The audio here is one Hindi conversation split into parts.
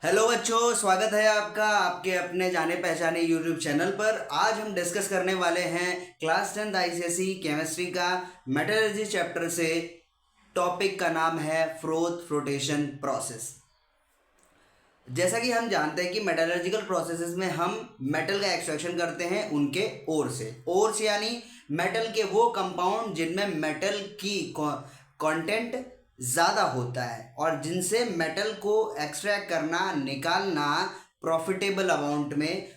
हेलो बच्चों, स्वागत है आपका आपके अपने जाने पहचाने यूट्यूब चैनल पर। आज हम डिस्कस करने वाले हैं क्लास 10th आईसीएसई केमिस्ट्री का मेटलर्जी चैप्टर से। टॉपिक का नाम है फ्रोथ फ्लोटेशन प्रोसेस। जैसा कि हम जानते हैं कि मेटलर्जिकल प्रोसेसेस में हम मेटल का एक्सट्रैक्शन करते हैं उनके ओर से यानी मेटल के वो कंपाउंड जिनमें मेटल की कंटेंट ज़्यादा होता है और जिनसे मेटल को एक्सट्रैक्ट करना निकालना प्रॉफिटेबल अमाउंट में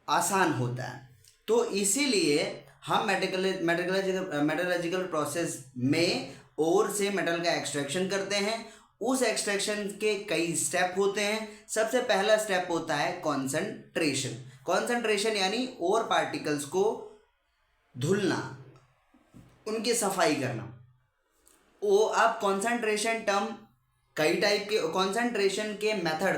आसान होता है। तो इसीलिए हम मेटलर्जिकल प्रोसेस में ओर से मेटल का एक्सट्रैक्शन करते हैं। उस एक्सट्रैक्शन के कई स्टेप होते हैं। सबसे पहला स्टेप होता है कॉन्सेंट्रेशन यानी ओर पार्टिकल्स को धुलना, उनकी सफाई करना। अब कॉन्सेंट्रेशन टर्म कई टाइप के,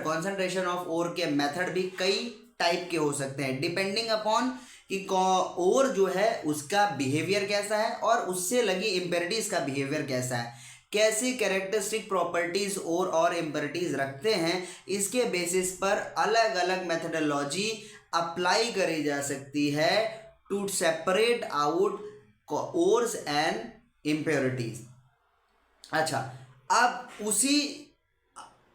कॉन्सेंट्रेशन ऑफ ओर के मेथड भी कई टाइप के हो सकते हैं डिपेंडिंग अपॉन कि ओर जो है उसका बिहेवियर कैसा है और उससे लगी इम्पेरिटीज का बिहेवियर कैसा है, कैसी कैरेक्टरिस्टिक प्रॉपर्टीज और इम्पेरिटीज रखते हैं। इसके बेसिस पर अलग अलग मेथडोलॉजी अप्लाई करी जा सकती है to separate out ores and impurities. अच्छा, अब उसी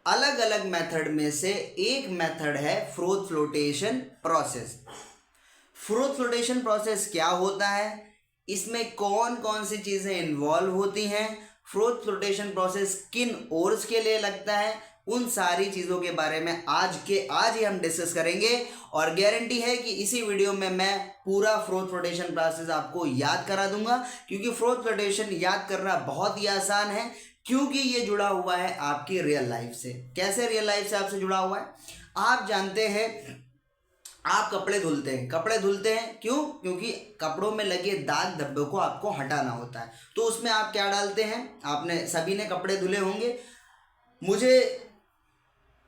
अलग अलग मेथड में से एक मेथड है froth flotation process. Froth flotation process क्या होता है, इसमें कौन कौन सी चीज़ें इन्वॉल्व होती हैं, फ्रोथ फ्लोटेशन प्रोसेस किन ओर्स के लिए लगता है, उन सारी चीज़ों के बारे में आज ही हम डिस्कस करेंगे। और गारंटी है कि इसी वीडियो में मैं पूरा फ्रोथ फ्लोटेशन प्रोसेस आपको याद करा दूंगा, क्योंकि फ्रोथ फ्लोटेशन याद करना बहुत ही आसान है, क्योंकि ये जुड़ा हुआ है आपकी रियल लाइफ से। कैसे रियल लाइफ से आपसे जुड़ा हुआ है? आप जानते हैं आप कपड़े धुलते हैं क्यों? क्योंकि कपड़ों में लगे दाग धब्बों को आपको हटाना होता है। तो उसमें आप क्या डालते हैं? आपने सभी ने कपड़े धुले होंगे। मुझे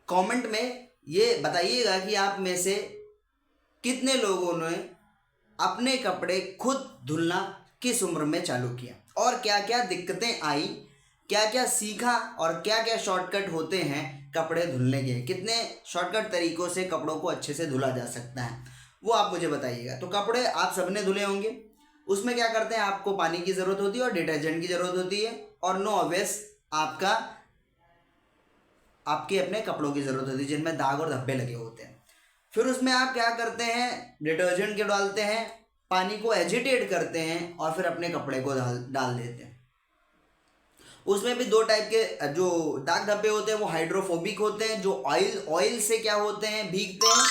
कमेंट में ये बताइएगा कि आप में से कितने लोगों ने अपने कपड़े खुद धुलना किस उम्र में चालू किया और क्या क्या दिक्कतें आई, क्या क्या सीखा और क्या क्या शॉर्टकट होते हैं कपड़े धुलने के, कितने शॉर्टकट तरीकों से कपड़ों को अच्छे से धुला जा सकता है, वो आप मुझे बताइएगा। तो कपड़े आप सबने धुले होंगे। उसमें क्या करते हैं, आपको पानी की ज़रूरत होती है और डिटर्जेंट की ज़रूरत होती है, और नो ऑब्वियस आपके अपने कपड़ों की ज़रूरत होती है जिनमें दाग और धब्बे लगे होते हैं। फिर उसमें आप क्या करते हैं, डिटर्जेंट के डालते हैं, पानी को एजिटेट करते हैं और फिर अपने कपड़े को डाल देते हैं। उसमें भी दो टाइप के जो दाग धब्बे होते हैं वो हाइड्रोफोबिक होते हैं, जो ऑयल से क्या होते हैं, भीगते हैं,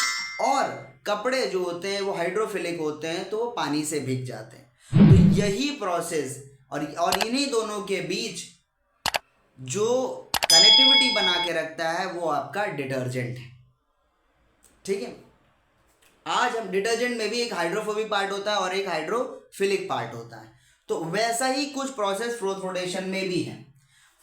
और कपड़े जो होते हैं वो हाइड्रोफिलिक होते हैं, तो वो पानी से भीग जाते हैं। तो यही प्रोसेस और इन्हीं दोनों के बीच जो कनेक्टिविटी बना के रखता है वो आपका डिटर्जेंट है। ठीक है, आज हम डिटर्जेंट में भी एक हाइड्रोफोबिक पार्ट होता है और एक हाइड्रोफिलिक पार्ट होता है। तो वैसा ही कुछ प्रोसेस फ्रोथ फ्लोटेशन में भी है।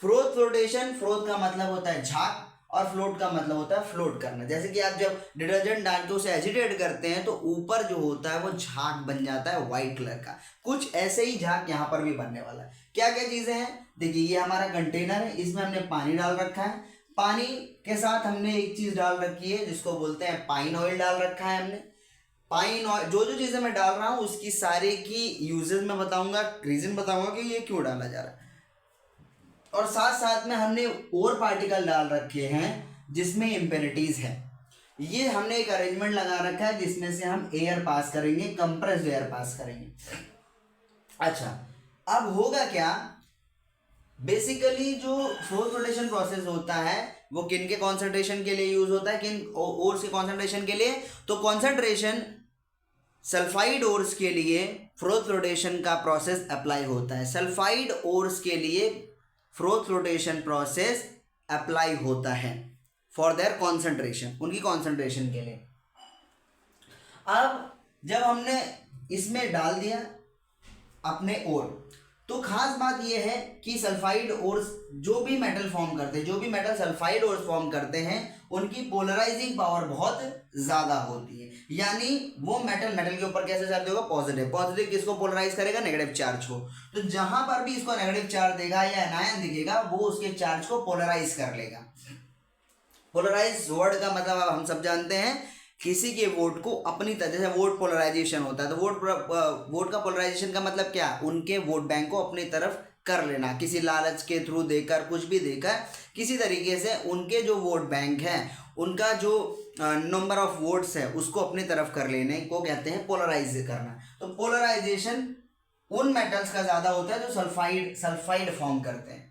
फ्रोथ का मतलब होता है झाग और फ्लोट का मतलब होता है फ्लोट करना। जैसे कि आप जब डिटर्जेंट डाल के उसे एजिटेट करते हैं तो ऊपर जो होता है वो झाग बन जाता है व्हाइट कलर का। कुछ ऐसे ही झाग यहाँ पर भी बनने वाला है। क्या क्या चीज़ें हैं, देखिए ये हमारा कंटेनर है, इसमें हमने पानी डाल रखा है। पानी के साथ हमने एक चीज़ डाल रखी है जिसको बोलते हैं पाइन ऑयल डाल रखा है हमने। पाइन ऑयल, जो जो चीज़ें मैं डाल रहा हूँ उसकी सारे की यूजेस मैं बताऊंगा, रीजन बताऊंगा कि ये क्यों डाला जा रहा है। और साथ साथ में हमने और पार्टिकल डाल रखे हैं जिसमें इम्पेरिटीज है। ये हमने एक अरेंजमेंट लगा रखा है जिसमें से हम एयर पास करेंगे, कंप्रेस्ड एयर पास करेंगे। अच्छा, अब होगा क्या, बेसिकली जो फ्लोट रोटेशन प्रोसेस होता है वो किन के कॉन्सेंट्रेशन के लिए यूज होता है, किन ओर्स के कॉन्सेंट्रेशन के लिए? तो कॉन्सेंट्रेशन सल्फाइड ओर्स के लिए फ्रोथ फ्लोटेशन का प्रोसेस अप्लाई होता है। सल्फाइड ओर्स के लिए फ्रोथ फ्लोटेशन प्रोसेस अप्लाई होता है फॉर देयर कॉन्सेंट्रेशन, उनकी कॉन्सेंट्रेशन के लिए। अब जब हमने इसमें डाल दिया अपने ओर, तो खास बात यह है कि सल्फाइड ओर्स जो भी मेटल फॉर्म करते हैं, जो भी मेटल सल्फाइड ओर्स फॉर्म करते हैं, उनकी पोलराइजिंग पावर बहुत ज़्यादा होती है। यानी वो मेटल के ऊपर कैसे चार्ज होगा? पॉजिटिव किसको पोलराइज करेगा? नेगेटिव चार्ज को। तो जहां पर भी इसको नेगेटिव चार्ज देगा या एनायन दिखेगा वो उसके चार्ज को पोलराइज कर लेगा। पोलराइज वर्ड का मतलब अब हम सब जानते हैं, किसी के वोट को अपनी तरह, जैसे वोट पोलराइजेशन होता है, तो वोट का पोलराइजेशन का मतलब क्या, उनके वोट बैंक को अपनी तरफ कर लेना, किसी लालच के थ्रू देकर, कुछ भी देकर, किसी तरीके से उनके जो वोट बैंक है, उनका जो नंबर ऑफ वोट्स है उसको अपनी तरफ कर लेने को कहते हैं पोलराइज करना। तो पोलराइजेशन उन मेटल्स का ज़्यादा होता है जो सल्फाइड फॉर्म करते हैं।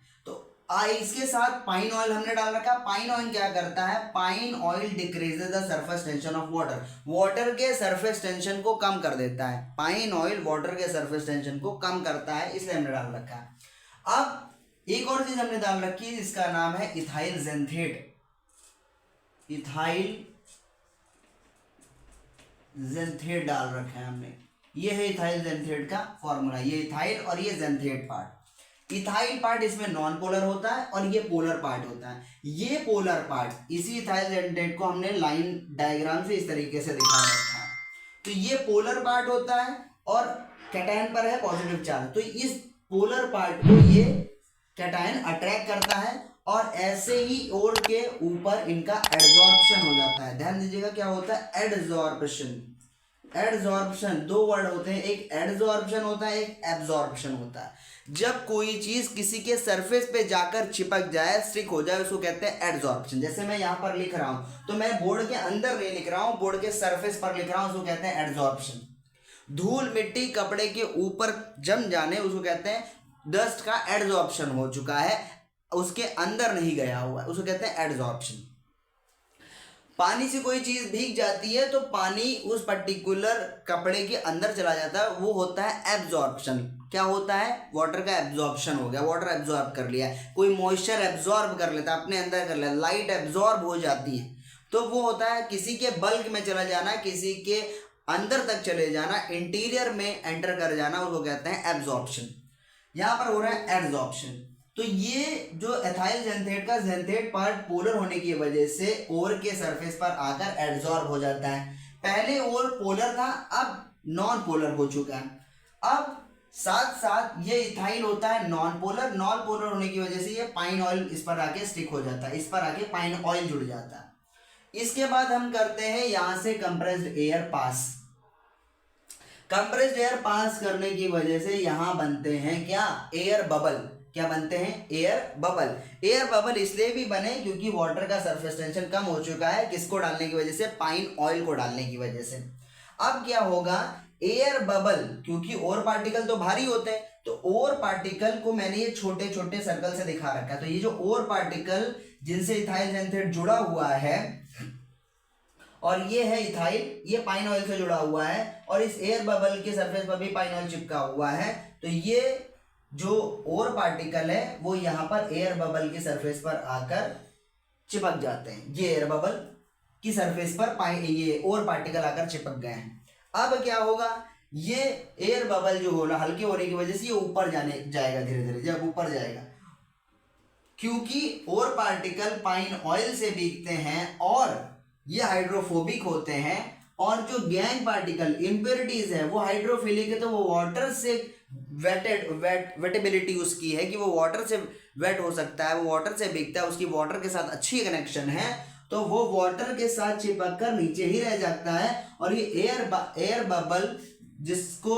इसके साथ पाइन ऑयल हमने डाल रखा। पाइन ऑयल क्या करता है, pine oil decreases the surface tension of water, water के सरफेस टेंशन को कम कर देता है। पाइन ऑयल वाटर के सरफेस टेंशन को कम करता है, इसलिए हमने डाल रखा है। अब एक और चीज हमने डाल रखी है जिसका नाम है इथाइल जेंथेट। इथाइल जेंथेट डाल रखा है हमने, ये है इथाइल जेंथेट का फॉर्मूला, ये इथाइल और ये जेंथेट पार्ट। इथाइल पार्ट इसमें नॉन पोलर होता है और ये पोलर पार्ट होता है। ये पोलर पार्ट, इसी इथाइल जेंथेट को हमने लाइन डायग्राम से इस तरीके से दिखा रखा है। तो ये पोलर पार्ट होता है और कैटायन पर है पॉजिटिव चार्ज, तो इस पोलर पार्ट को ये कैटायन अट्रैक्ट करता है और ऐसे ही ओर के ऊपर इनका एडजॉर्प्शन हो जाता है। ध्यान दीजिएगा क्या होता है, एडजॉर्प्शन। एडजॉर्प्शन दो वर्ड होते हैं, एक एडजॉर्प्शन होता है, एक एब्जॉर्प्शन होता है। जब कोई चीज किसी के सरफेस पे जाकर चिपक जाए, स्टिक हो जाए, उसको कहते हैं एडजॉर्प्शन। जैसे मैं यहाँ पर लिख रहा हूं तो मैं बोर्ड के अंदर नहीं लिख रहा हूं, बोर्ड के सरफेस पर लिख रहा हूं, उसको कहते हैं एडजॉर्प्शन। धूल मिट्टी कपड़े के ऊपर जम जाने, उसको कहते हैं डस्ट का एडजॉर्प्शन हो चुका है, उसके अंदर नहीं गया हुआ, उसको कहते हैं एडजॉर्प्शन। पानी से कोई चीज भीग जाती है तो पानी उस पर्टिकुलर कपड़े के अंदर चला जाता है, वो होता है एब्जॉर्प्शन। क्या होता है, वाटर का एब्जॉर्प्शन हो गया, वाटर एब्जॉर्ब कर लिया। कोई मॉइस्चर एब्जॉर्ब कर लेता है, अपने अंदर कर लेता, लाइट एब्जॉर्ब हो जाती है, तो वो होता है किसी के बल्क में चला जाना, किसी के अंदर तक चले जाना, इंटीरियर में एंटर कर जाना, उसको कहते हैं एब्जॉर्प्शन। यहाँ पर हो रहा है एडजॉर्प्शन। तो ये जो एथाइल जेंथेट का जेंथेट पार्ट पोलर होने की वजह से ओर के सरफेस पर आकर एडजॉर्ब हो जाता है। पहले ओर पोलर था, अब नॉन पोलर हो चुका है। अब साथ साथ ये इथाइल होता है नॉन पोलर, नॉन पोलर होने की वजह से ये पाइन ऑयल इस पर आके स्टिक हो जाता है, इस पर आके पाइन ऑयल जुड़ जाता है। इसके बाद हम करते हैं यहां से compressed air pass. Compressed air pass करने की वजह से यहां बनते हैं क्या, एयर बबल। क्या बनते हैं, एयर बबल। एयर बबल इसलिए भी बने क्योंकि वाटर का सरफेस टेंशन कम हो चुका है, किसको डालने की वजह से, पाइन ऑयल को डालने की वजह से। अब क्या होगा, एयर बबल, क्योंकि और पार्टिकल तो भारी होते हैं, तो और पार्टिकल को मैंने ये छोटे छोटे सर्कल से दिखा रखा है। तो ये जो और पार्टिकल जिनसे इथाइल जेंथेट जुड़ा हुआ है, और ये है इथाइल, ये पाइन ऑयल से जुड़ा हुआ है, और इस एयर बबल के सरफेस पर भी पाइन ऑयल चिपका हुआ है। तो ये जो और पार्टिकल है वो यहाँ पर एयर बबल के सरफेस पर आकर चिपक जाते हैं। ये एयर बबल की सरफेस पर ये और पार्टिकल आकर चिपक गए हैं। अब क्या होगा, ये एयर बबल जो होना हल्के होने की वजह से ये ऊपर जाएगा धीरे धीरे। जब ऊपर जाएगा, क्योंकि और पार्टिकल पाइन ऑयल से भीगते हैं और ये हाइड्रोफोबिक होते हैं, और जो गैंग पार्टिकल इम्प्योरिटीज है वो हाइड्रोफिलिक है, तो वो वाटर से वेटेबिलिटी उसकी है कि वो वाटर से वेट हो सकता है, वो वाटर से भीगता है, उसकी वाटर के साथ अच्छी कनेक्शन है, तो वो वाटर के साथ चिपक कर नीचे ही रह जाता है। और ये एयर बबल जिसको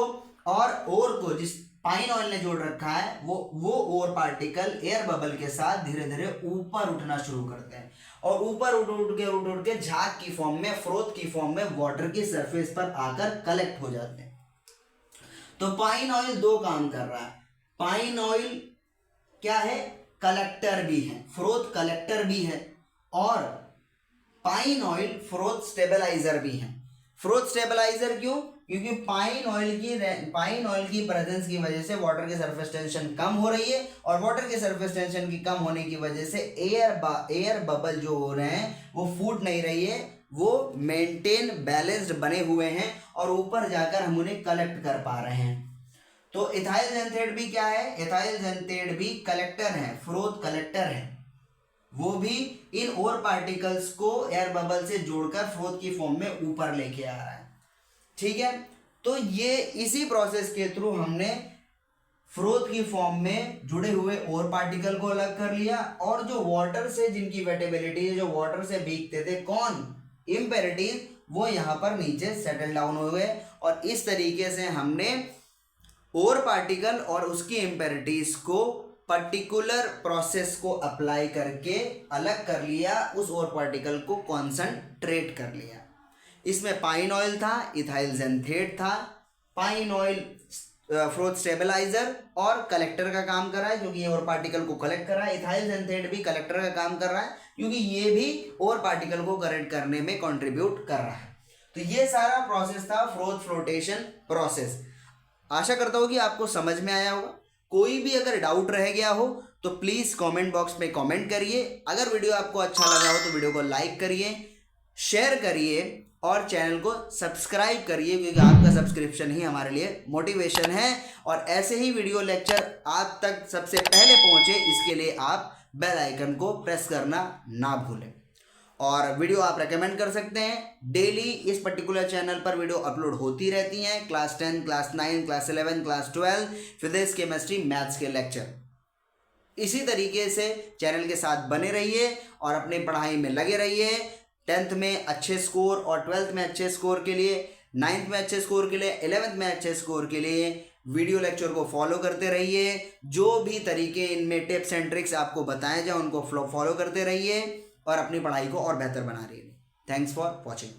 और को जिस पाइन ऑयल ने जोड़ रखा है, वो और पार्टिकल एयर बबल के साथ धीरे धीरे ऊपर उठना शुरू करते हैं, और ऊपर उठ के झाग की फॉर्म में, फ्रोथ की फॉर्म में वाटर की सरफेस पर आकर कलेक्ट हो जाते हैं। तो पाइन ऑयल दो काम कर रहा है। पाइन ऑयल क्या है, कलेक्टर भी है, फ्रोथ कलेक्टर भी है, और पाइन ऑयल फ्रोथ स्टेबलाइजर भी है। फ्रोथ स्टेबलाइजर क्यों, क्योंकि पाइन ऑयल की प्रेजेंस की वजह से वाटर की सरफेस टेंशन कम हो रही है, और वाटर के सरफेस टेंशन की कम होने की वजह से एयर बबल जो हो रहे हैं वो फूट नहीं रही है, वो मेंटेन बैलेंस्ड बने हुए हैं, और ऊपर जाकर हम उन्हें कलेक्ट कर पा रहे हैं। तो इथाइल जेंथेट भी क्या है, इथाइल जेंथेट भी कलेक्टर है, फ्रोथ कलेक्टर है, वो भी इन और पार्टिकल्स को एयर बबल से जोड़कर फ्रोथ की फॉर्म में ऊपर लेके आ रहा है। ठीक है, तो ये इसी प्रोसेस के थ्रू हमने फ्रोथ की फॉर्म में जुड़े हुए और पार्टिकल को अलग कर लिया, और जो वाटर से जिनकी वेटेबिलिटी है, जो वाटर से भीगते थे, कौन, इम्पेरिटीज, वो यहाँ पर नीचे सेटल डाउन हो गए। और इस तरीके से हमने और पार्टिकल और उसकी इम्पेरिटीज को पर्टिकुलर प्रोसेस को अप्लाई करके अलग कर लिया, उस और पार्टिकल को कॉन्सनट्रेट कर लिया। इसमें पाइन ऑयल था, इथाइल ज़ेंथेट था। पाइन ऑयल फ्रोथ स्टेबलाइजर और कलेक्टर का काम कर रहा है, क्योंकि ये और पार्टिकल को कलेक्ट कर रहा है। इथाइल ज़ेंथेट भी कलेक्टर का काम कर रहा है, क्योंकि ये भी और पार्टिकल को कलेक्ट करने में कंट्रीब्यूट कर रहा है। तो ये सारा प्रोसेस था फ्रोथ फ्लोटेशन प्रोसेस। आशा करता हूँ कि आपको समझ में आया होगा। कोई भी अगर डाउट रह गया हो तो प्लीज़ कमेंट बॉक्स में कमेंट करिए। अगर वीडियो आपको अच्छा लगा हो तो वीडियो को लाइक करिए, शेयर करिए और चैनल को सब्सक्राइब करिए, क्योंकि आपका सब्सक्रिप्शन ही हमारे लिए मोटिवेशन है। और ऐसे ही वीडियो लेक्चर आप तक सबसे पहले पहुंचे, इसके लिए आप बेल आइकन को प्रेस करना ना भूलें। और वीडियो आप रेकमेंड कर सकते हैं। डेली इस पर्टिकुलर चैनल पर वीडियो अपलोड होती रहती हैं। Class 10, class 9, class 11, class 12, physics, chemistry, maths के लेक्चर। इसी तरीके से चैनल के साथ बने रहिए और अपनी पढ़ाई में लगे रहिए। 10th में अच्छे स्कोर और 12th में अच्छे स्कोर के लिए, 9th में अच्छे स्कोर के लिए, 11th में अच्छे स्कोर के लिए वीडियो लेक्चर को फॉलो करते रहिए। जो भी तरीके इनमें टिप्स एंड ट्रिक्स आपको बताए जाए उनको फॉलो करते रहिए और अपनी पढ़ाई को और बेहतर बना रहिए। Thanks for watching.